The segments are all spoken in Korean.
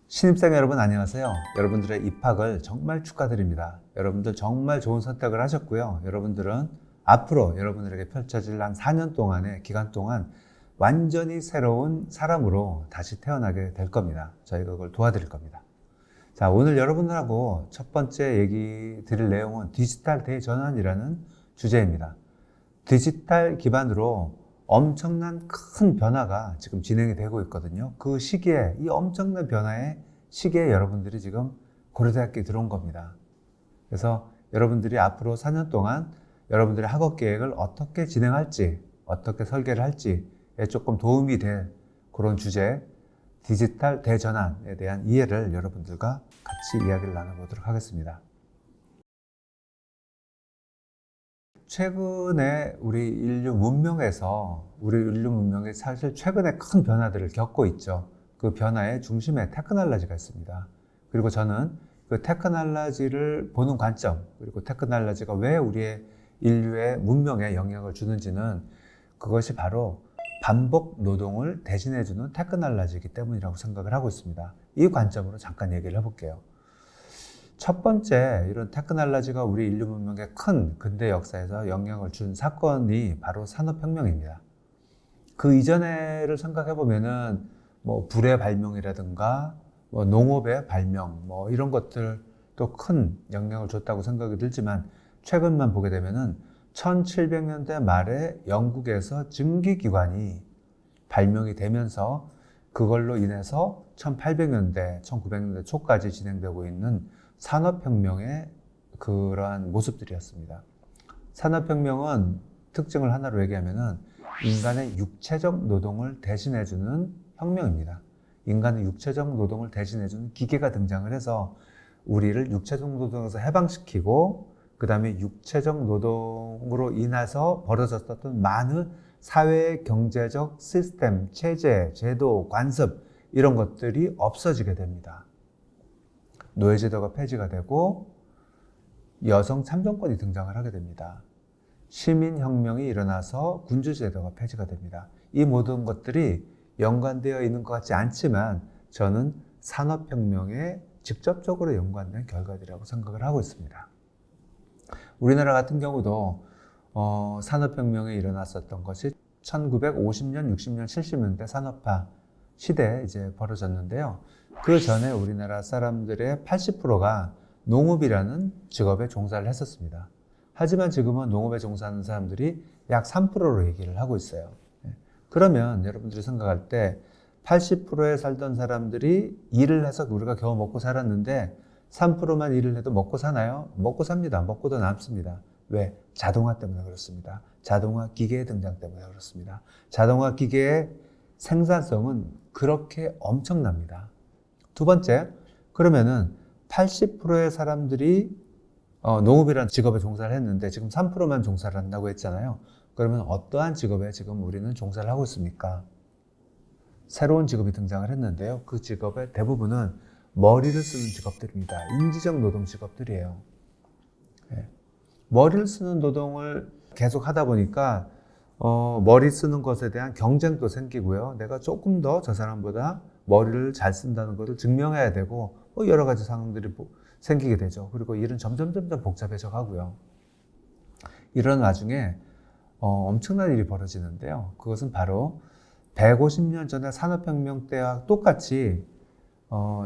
신입생 여러분 안녕하세요. 여러분들의 입학을 정말 축하드립니다. 여러분들 정말 좋은 선택을 하셨고요. 여러분들은 앞으로 여러분들에게 펼쳐질 한 4년 동안의 기간 동안 완전히 새로운 사람으로 다시 태어나게 될 겁니다. 저희가 그걸 도와드릴 겁니다. 자, 오늘 여러분들하고 첫 번째 얘기 드릴 내용은 디지털 대전환이라는 주제입니다. 디지털 기반으로 엄청난 큰 변화가 지금 진행이 되고 있거든요. 그 시기에, 이 엄청난 변화의 시기에 여러분들이 지금 고려대학교에 들어온 겁니다. 그래서 여러분들이 앞으로 4년 동안 여러분들의 학업 계획을 어떻게 진행할지, 어떻게 설계를 할지에 조금 도움이 될 그런 주제, 디지털 대전환에 대한 이해를 여러분들과 같이 이야기를 나눠보도록 하겠습니다. 최근에 우리 인류 문명이 사실 최근에 큰 변화들을 겪고 있죠. 그 변화의 중심에 테크놀로지가 있습니다. 그리고 저는 그 테크놀로지를 보는 관점, 그리고 테크놀로지가 왜 우리의 인류의 문명에 영향을 주는지는 그것이 바로 반복 노동을 대신해주는 테크놀로지이기 때문이라고 생각을 하고 있습니다. 이 관점으로 잠깐 얘기를 해볼게요. 첫 번째, 이런 테크놀로지가 우리 인류 문명에 큰 근대 역사에서 영향을 준 사건이 바로 산업혁명입니다. 그 이전에를 생각해보면은 불의 발명이라든가 농업의 발명 이런 것들도 큰 영향을 줬다고 생각이 들지만 최근만 보게 되면은 1700년대 말에 영국에서 증기기관이 발명이 되면서 그걸로 인해서 1800년대, 1900년대 초까지 진행되고 있는 산업혁명의 그러한 모습들이었습니다. 산업혁명은 특징을 하나로 얘기하면은 인간의 육체적 노동을 대신해주는 혁명입니다. 인간의 육체적 노동을 대신해주는 기계가 등장을 해서 우리를 육체적 노동에서 해방시키고 그 다음에 육체적 노동으로 인해서 벌어졌던 많은 사회 경제적 시스템, 체제, 제도, 관습 이런 것들이 없어지게 됩니다. 노예제도가 폐지가 되고 여성 참정권이 등장을 하게 됩니다. 시민혁명이 일어나서 군주제도가 폐지가 됩니다. 이 모든 것들이 연관되어 있는 것 같지 않지만 저는 산업혁명에 직접적으로 연관된 결과들이라고 생각을 하고 있습니다. 우리나라 같은 경우도 산업혁명이 일어났었던 것이 1950년, 60년, 70년대 산업화 시대에 이제 벌어졌는데요. 그 전에 우리나라 사람들의 80%가 농업이라는 직업에 종사를 했었습니다. 하지만 지금은 농업에 종사하는 사람들이 약 3%로 얘기를 하고 있어요. 그러면 여러분들이 생각할 때 80%에 살던 사람들이 일을 해서 우리가 겨우 먹고 살았는데 3%만 일을 해도 먹고 사나요? 먹고 삽니다. 먹고도 남습니다. 왜? 자동화 때문에 그렇습니다. 자동화 기계의 등장 때문에 그렇습니다. 자동화 기계의 생산성은 그렇게 엄청납니다. 두 번째, 그러면은 80%의 사람들이 농업이라는 직업에 종사를 했는데 지금 3%만 종사를 한다고 했잖아요. 그러면 어떠한 직업에 지금 우리는 종사를 하고 있습니까? 새로운 직업이 등장을 했는데요. 그 직업의 대부분은 머리를 쓰는 직업들입니다. 인지적 노동 직업들이에요. 머리를 쓰는 노동을 계속 하다 보니까 머리 쓰는 것에 대한 경쟁도 생기고요. 내가 조금 더 저 사람보다 머리를 잘 쓴다는 것을 증명해야 되고 여러 가지 상황들이 생기게 되죠. 그리고 일은 점점 복잡해져 가고요. 이런 와중에 엄청난 일이 벌어지는데요. 그것은 바로 150년 전에 산업혁명 때와 똑같이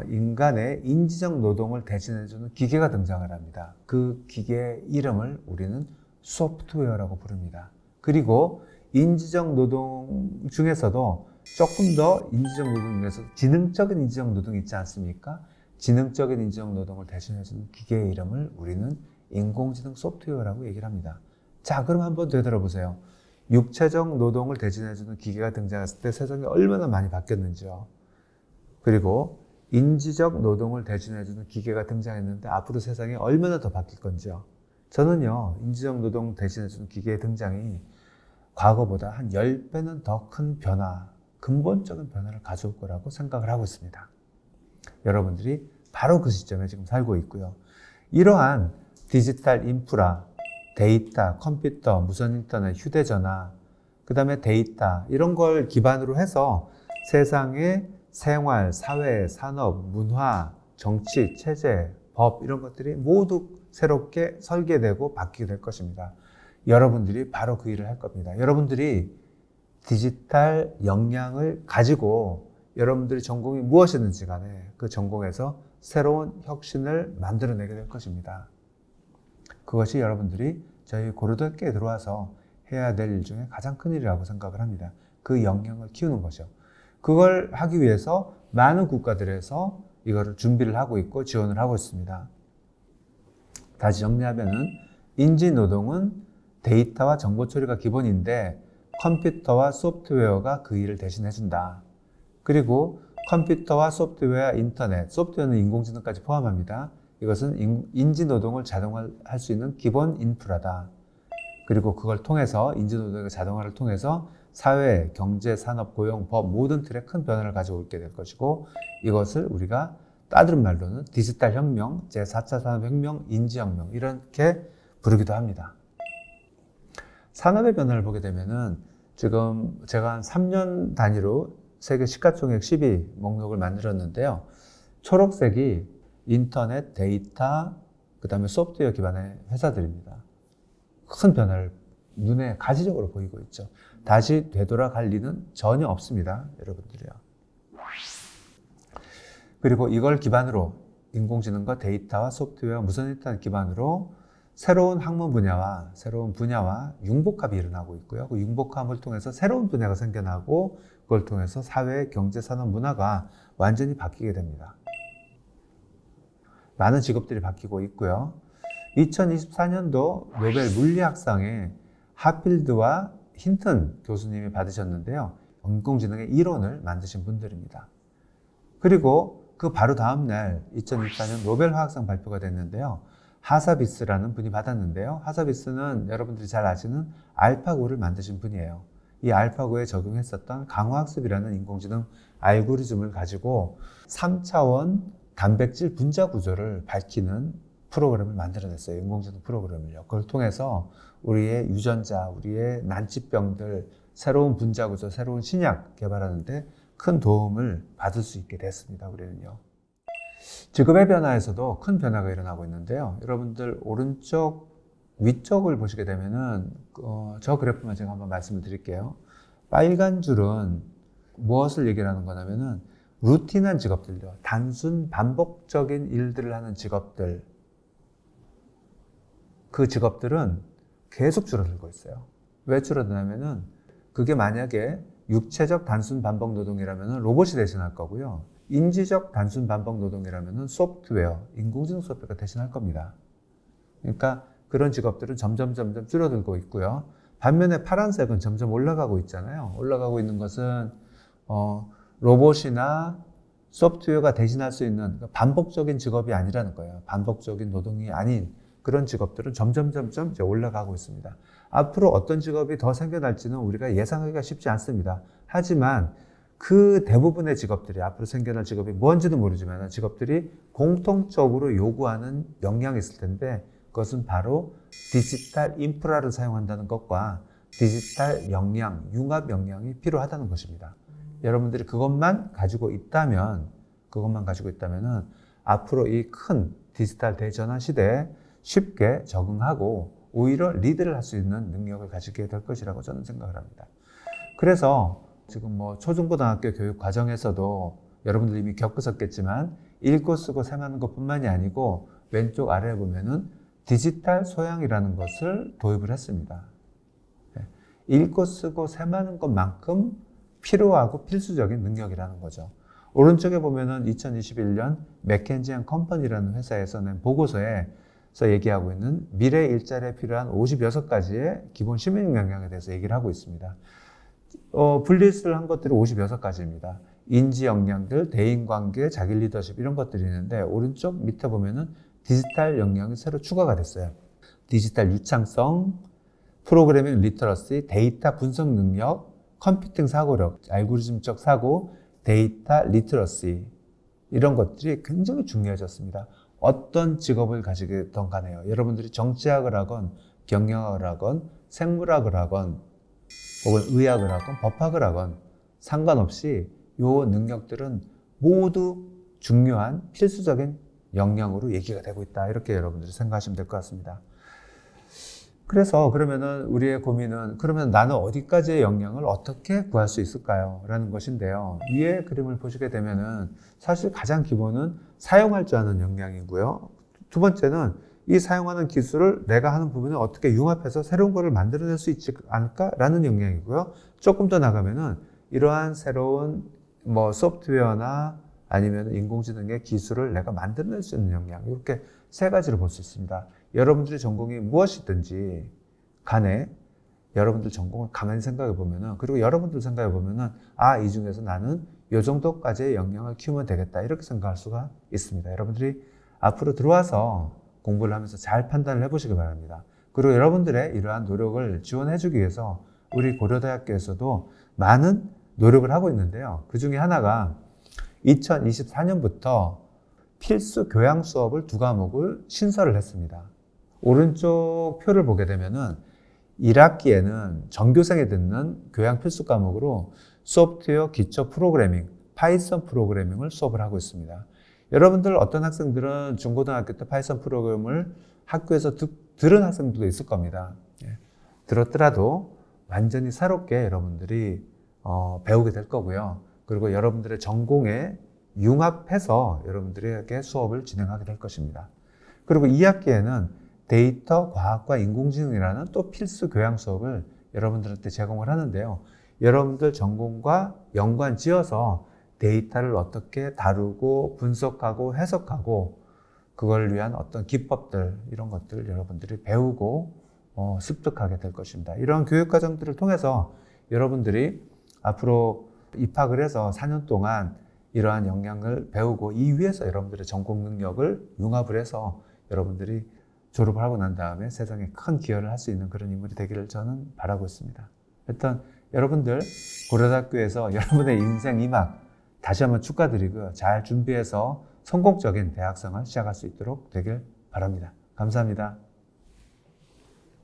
인간의 인지적 노동을 대신해주는 기계가 등장을 합니다. 그 기계의 이름을 우리는 소프트웨어라고 부릅니다. 그리고 인지적 노동 중에서도 조금 더 인지적 노동 중에서 지능적인 인지적 노동이 있지 않습니까? 지능적인 인지적 노동을 대신해주는 기계의 이름을 우리는 인공지능 소프트웨어라고 얘기를 합니다. 자, 그럼 한번 되돌아보세요. 육체적 노동을 대신해주는 기계가 등장했을 때 세상이 얼마나 많이 바뀌었는지요. 그리고 인지적 노동을 대신해주는 기계가 등장했는데 앞으로 세상이 얼마나 더 바뀔 건지요. 저는요, 인지적 노동 대신해주는 기계의 등장이 과거보다 한 10배는 더 큰 변화, 근본적인 변화를 가져올 거라고 생각을 하고 있습니다. 여러분들이 바로 그 시점에 지금 살고 있고요. 이러한 디지털 인프라, 데이터, 컴퓨터, 무선 인터넷, 휴대전화, 그 다음에 데이터 이런 걸 기반으로 해서 세상의 생활, 사회, 산업, 문화, 정치, 체제, 법 이런 것들이 모두 새롭게 설계되고 바뀌게 될 것입니다. 여러분들이 바로 그 일을 할 겁니다. 여러분들이 디지털 역량을 가지고 여러분들의 전공이 무엇이든지 간에 그 전공에서 새로운 혁신을 만들어내게 될 것입니다. 그것이 여러분들이 저희 고려대학교에 들어와서 해야 될 일 중에 가장 큰 일이라고 생각을 합니다. 그 역량을 키우는 것이요. 그걸 하기 위해서 많은 국가들에서 이거를 준비를 하고 있고 지원을 하고 있습니다. 다시 정리하면은 인지노동은 데이터와 정보 처리가 기본인데 컴퓨터와 소프트웨어가 그 일을 대신해준다. 그리고 컴퓨터와 소프트웨어, 인터넷, 소프트웨어는 인공지능까지 포함합니다. 이것은 인지노동을 자동화할 수 있는 기본 인프라다. 그리고 그걸 통해서 인지노동의 자동화를 통해서 사회, 경제, 산업, 고용, 법 모든 틀에 큰 변화를 가져오게 될 것이고 이것을 우리가 다른 말로는 디지털 혁명, 제4차 산업혁명, 인지혁명 이렇게 부르기도 합니다. 산업의 변화를 보게 되면은 지금 제가 한 3년 단위로 세계 시가총액 10위 목록을 만들었는데요. 초록색이 인터넷, 데이터, 그 다음에 소프트웨어 기반의 회사들입니다. 큰 변화를 눈에 가시적으로 보이고 있죠. 다시 되돌아갈 리는 전혀 없습니다. 여러분들이요. 그리고 이걸 기반으로 인공지능과 데이터와 소프트웨어, 무선 인터넷 기반으로 새로운 학문 분야와 새로운 분야와 융복합이 일어나고 있고요. 그 융복합을 통해서 새로운 분야가 생겨나고 그걸 통해서 사회, 경제, 산업, 문화가 완전히 바뀌게 됩니다. 많은 직업들이 바뀌고 있고요. 2024년도 노벨 물리학상에 하필드와 힌튼 교수님이 받으셨는데요. 인공지능의 이론을 만드신 분들입니다. 그리고 그 바로 다음 날 2024년 노벨 화학상 발표가 됐는데요. 하사비스라는 분이 받았는데요. 하사비스는 여러분들이 잘 아시는 알파고를 만드신 분이에요. 이 알파고에 적용했었던 강화학습이라는 인공지능 알고리즘을 가지고 3차원 단백질 분자 구조를 밝히는 프로그램을 만들어냈어요. 인공지능 프로그램을요. 그걸 통해서 우리의 유전자, 우리의 난치병들, 새로운 분자 구조, 새로운 신약 개발하는데 큰 도움을 받을 수 있게 됐습니다. 우리는요. 직업의 변화에서도 큰 변화가 일어나고 있는데요. 여러분들 오른쪽 위쪽을 보시게 되면은 저 그래프만 제가 한번 말씀을 드릴게요. 빨간 줄은 무엇을 얘기하는 거냐면은 루틴한 직업들요. 단순 반복적인 일들을 하는 직업들. 그 직업들은 계속 줄어들고 있어요. 왜 줄어드냐면은 그게 만약에 육체적 단순 반복 노동이라면 로봇이 대신할 거고요. 인지적 단순 반복 노동이라면 소프트웨어, 인공지능 소프트웨어가 대신할 겁니다. 그러니까 그런 직업들은 점점 줄어들고 있고요. 반면에 파란색은 점점 올라가고 있잖아요. 올라가고 있는 것은 로봇이나 소프트웨어가 대신할 수 있는 반복적인 직업이 아니라는 거예요. 반복적인 노동이 아닌 그런 직업들은 점점 이제 올라가고 있습니다. 앞으로 어떤 직업이 더 생겨날지는 우리가 예상하기가 쉽지 않습니다. 하지만 그 대부분의 직업들이 앞으로 생겨날 직업이 뭔지도 모르지만 직업들이 공통적으로 요구하는 역량이 있을 텐데 그것은 바로 디지털 인프라를 사용한다는 것과 디지털 역량, 융합 역량이 필요하다는 것입니다. 여러분들이 그것만 가지고 있다면은 앞으로 이 큰 디지털 대전환 시대에 쉽게 적응하고 오히려 리드를 할 수 있는 능력을 가지게 될 것이라고 저는 생각을 합니다. 그래서 지금 초중고등학교 교육 과정에서도 여러분들이 이미 겪으셨겠지만 읽고 쓰고 셈하는 것뿐만이 아니고 왼쪽 아래에 보면은 디지털 소양이라는 것을 도입을 했습니다. 읽고 쓰고 셈하는 것만큼 필요하고 필수적인 능력이라는 거죠. 오른쪽에 보면은 2021년 맥켄지 앤 컴퍼니라는 회사에서 낸 보고서에서 얘기하고 있는 미래 일자리에 필요한 56가지의 기본 시민 역량에 대해서 얘기를 하고 있습니다. 분리를 한 것들이 56가지입니다. 인지 역량들, 대인관계, 자기 리더십 이런 것들이 있는데 오른쪽 밑에 보면은 디지털 역량이 새로 추가가 됐어요. 디지털 유창성, 프로그래밍 리터러시, 데이터 분석 능력, 컴퓨팅 사고력, 알고리즘적 사고, 데이터 리터러시 이런 것들이 굉장히 중요해졌습니다. 어떤 직업을 가지겠던 간에요. 여러분들이 정치학을 하건 경영학을 하건 생물학을 하건 혹은 의학을 하건 법학을 하건 상관없이 요 능력들은 모두 중요한 필수적인 역량으로 얘기가 되고 있다. 이렇게 여러분들이 생각하시면 될 것 같습니다. 그래서 그러면은 우리의 고민은 그러면 나는 어디까지의 역량을 어떻게 구할 수 있을까요? 라는 것인데요. 위에 그림을 보시게 되면은 사실 가장 기본은 사용할 줄 아는 역량이고요. 두 번째는 이 사용하는 기술을 내가 하는 부분에 어떻게 융합해서 새로운 것을 만들어낼 수 있지 않을까라는 역량이고요. 조금 더 나가면은 이러한 새로운 소프트웨어나 아니면 인공지능의 기술을 내가 만들어낼 수 있는 역량, 이렇게 세 가지로 볼 수 있습니다. 여러분들의 전공이 무엇이든지 간에 여러분들 전공을 가만히 생각해 보면은, 그리고 여러분들 생각해 보면은, 이 중에서 나는 이 정도까지의 역량을 키우면 되겠다, 이렇게 생각할 수가 있습니다. 여러분들이 앞으로 들어와서 공부를 하면서 잘 판단을 해보시기 바랍니다. 그리고 여러분들의 이러한 노력을 지원해 주기 위해서 우리 고려대학교에서도 많은 노력을 하고 있는데요. 그 중에 하나가 2024년부터 필수 교양 수업을 2과목을 신설을 했습니다. 오른쪽 표를 보게 되면은 1학기에는 전교생이 듣는 교양 필수 과목으로 소프트웨어 기초 프로그래밍, 파이썬 프로그래밍을 수업을 하고 있습니다. 여러분들 어떤 학생들은 중고등학교 때 파이썬 프로그램을 학교에서 들은 학생들도 있을 겁니다. 들었더라도 완전히 새롭게 여러분들이 배우게 될 거고요. 그리고 여러분들의 전공에 융합해서 여러분들에게 수업을 진행하게 될 것입니다. 그리고 2학기에는 데이터 과학과 인공지능이라는 또 필수 교양 수업을 여러분들한테 제공을 하는데요. 여러분들 전공과 연관 지어서 데이터를 어떻게 다루고 분석하고 해석하고 그걸 위한 어떤 기법들, 이런 것들을 여러분들이 배우고 습득하게 될 것입니다. 이런 교육 과정들을 통해서 여러분들이 앞으로 입학을 해서 4년 동안 이러한 역량을 배우고 이 위에서 여러분들의 전공 능력을 융합을 해서 여러분들이 졸업을 하고 난 다음에 세상에 큰 기여를 할 수 있는 그런 인물이 되기를 저는 바라고 있습니다. 일단 여러분들 고려대학교에서 여러분의 인생 2막 다시 한번 축하드리고 잘 준비해서 성공적인 대학생활 시작할 수 있도록 되길 바랍니다. 감사합니다.